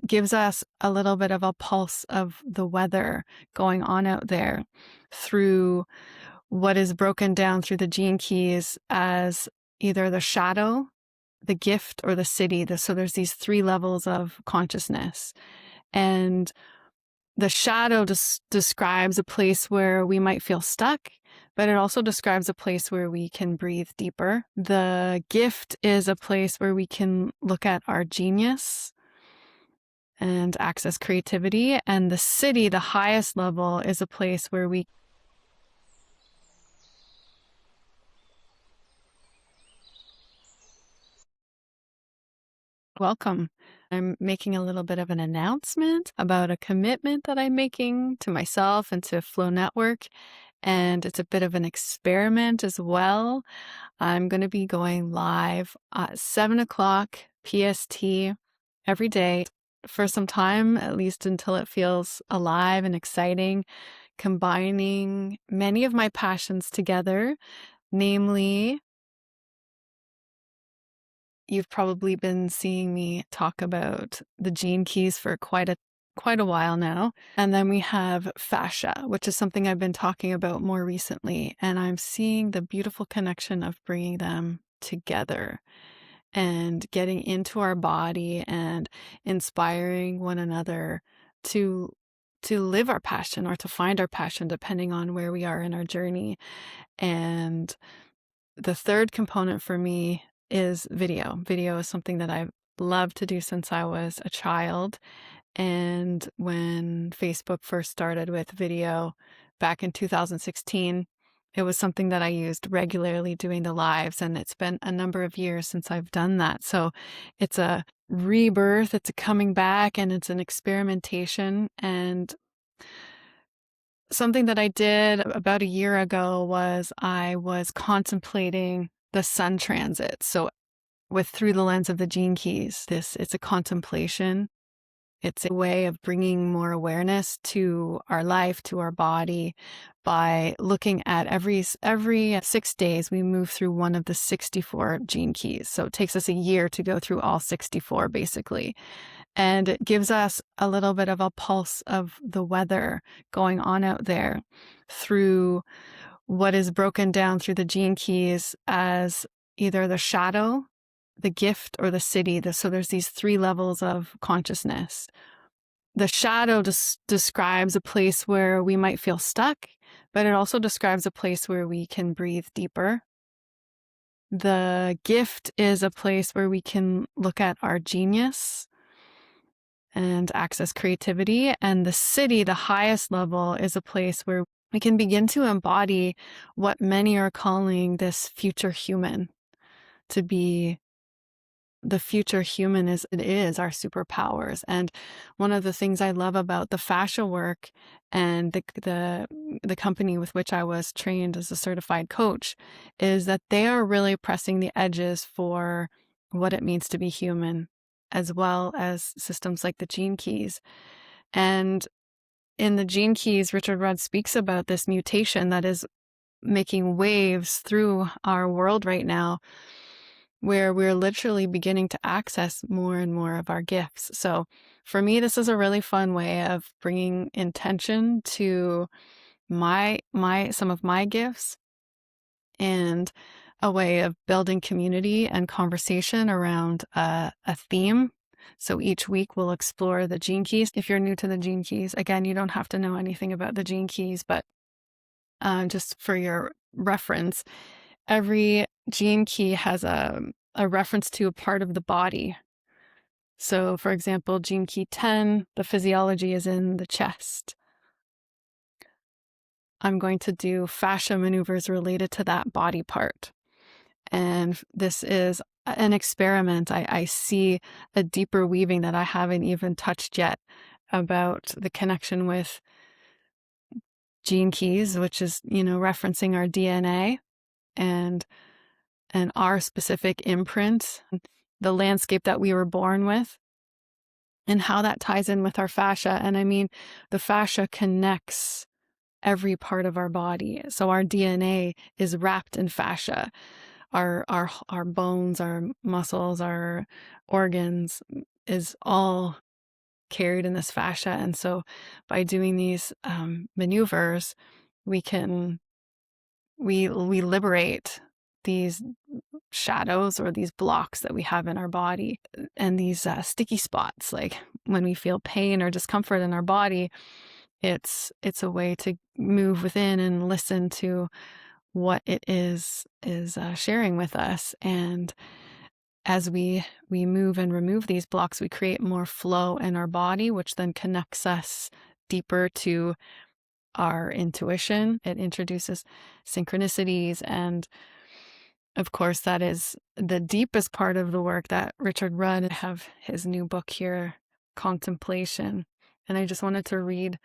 gives us a little bit of a pulse of the weather going on out there through what is broken down through the gene keys as either the shadow, the gift, or the city. So there's these three levels of consciousness. And the shadow describes a place where we might feel stuck, but it also describes a place where we can breathe deeper. The gift is a place where we can look at our genius and access creativity. And the city, the highest level, is a place where we welcome. I'm making a little bit of an announcement about a commitment that I'm making to myself and to Flow Network. And it's a bit of an experiment as well. I'm going to be going live at 7 o'clock PST every day for some time, at least until it feels alive and exciting, combining many of my passions together, namely, you've probably been seeing me talk about the gene keys for quite a while now. And then we have fascia, which is something I've been talking about more recently. And I'm seeing the beautiful connection of bringing them together and getting into our body and inspiring one another to live our passion or to find our passion, depending on where we are in our journey. And the third component for me is video. Video is something that I've loved to do since I was a child. And when Facebook first started with video back in 2016, it was something that I used regularly doing the lives. And it's been a number of years since I've done that. So it's a rebirth, it's a coming back, and it's an experimentation. And something that I did about a year ago was I was contemplating the sun transit. So through the lens of the gene keys, it's a contemplation. It's a way of bringing more awareness to our life, to our body, by looking at every 6 days, we move through one of the 64 gene keys. So it takes us a year to go through all 64, basically. And it gives us a little bit of a pulse of the weather going on out there through what is broken down through the gene keys as either the shadow, the gift, or the city. So there's these three levels of consciousness. The shadow describes a place where we might feel stuck, but it also describes a place where we can breathe deeper. The gift is a place where we can look at our genius and access creativity. And the city, the highest level, is a place where we can begin to embody what many are calling this future human. To be the future human is our superpowers. And one of the things I love about the fascia work and the company with which I was trained as a certified coach is that they are really pressing the edges for what it means to be human, as well as systems like the gene keys. And in the gene keys, Richard Rudd speaks about this mutation that is making waves through our world right now, where we're literally beginning to access more and more of our gifts. So for me, this is a really fun way of bringing intention to some of my gifts, and a way of building community and conversation around a theme. So each week we'll explore the gene keys. If you're new to the gene keys, again, you don't have to know anything about the gene keys, but just for your reference, every gene key has a reference to a part of the body. So, for example, gene key 10, the physiology is in the chest. I'm going to do fascial maneuvers related to that body part. And this is an experiment. I see a deeper weaving that I haven't even touched yet about the connection with gene keys, which is, referencing our DNA and our specific imprint, the landscape that we were born with, and how that ties in with our fascia. And I mean, the fascia connects every part of our body. So our DNA is wrapped in fascia. Our bones, our muscles, our organs is all carried in this fascia. And so by doing these maneuvers, we liberate these shadows or these blocks that we have in our body, and these sticky spots. Like when we feel pain or discomfort in our body, it's a way to move within and listen to what it is sharing with us. And as we move and remove these blocks, we create more flow in our body, which then connects us deeper to our intuition. It introduces synchronicities. And of course, that is the deepest part of the work that Richard Rudd. I have his new book here, Contemplation. And I just wanted to read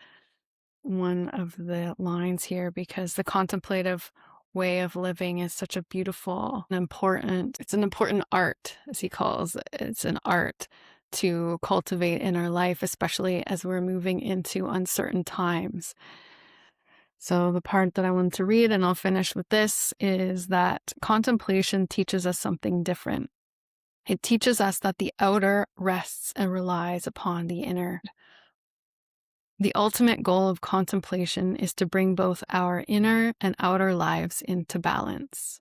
one of the lines here, because the contemplative way of living is such a beautiful and it's an important art, as he calls it. It's an art to cultivate in our life, especially as we're moving into uncertain times. So the part that I wanted to read, and I'll finish with this, is that contemplation teaches us something different. It teaches us that the outer rests and relies upon the inner. The ultimate goal of contemplation is to bring both our inner and outer lives into balance.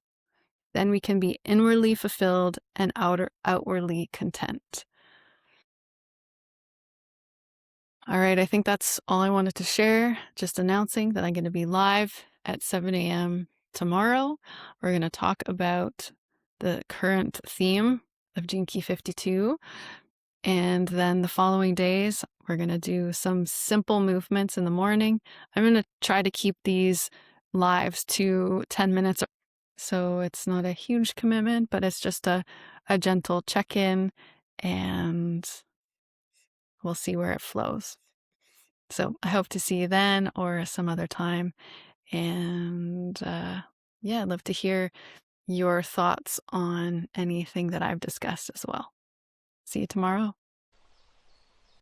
Then we can be inwardly fulfilled and outwardly content. All right, I think that's all I wanted to share. Just announcing that I'm going to be live at 7 a.m. tomorrow. We're going to talk about the current theme of Gene Key 52. And then the following days, we're going to do some simple movements in the morning. I'm going to try to keep these lives to 10 minutes. So it's not a huge commitment, but it's just a gentle check-in, and we'll see where it flows. So I hope to see you then or some other time. And yeah, I'd love to hear your thoughts on anything that I've discussed as well. See you tomorrow.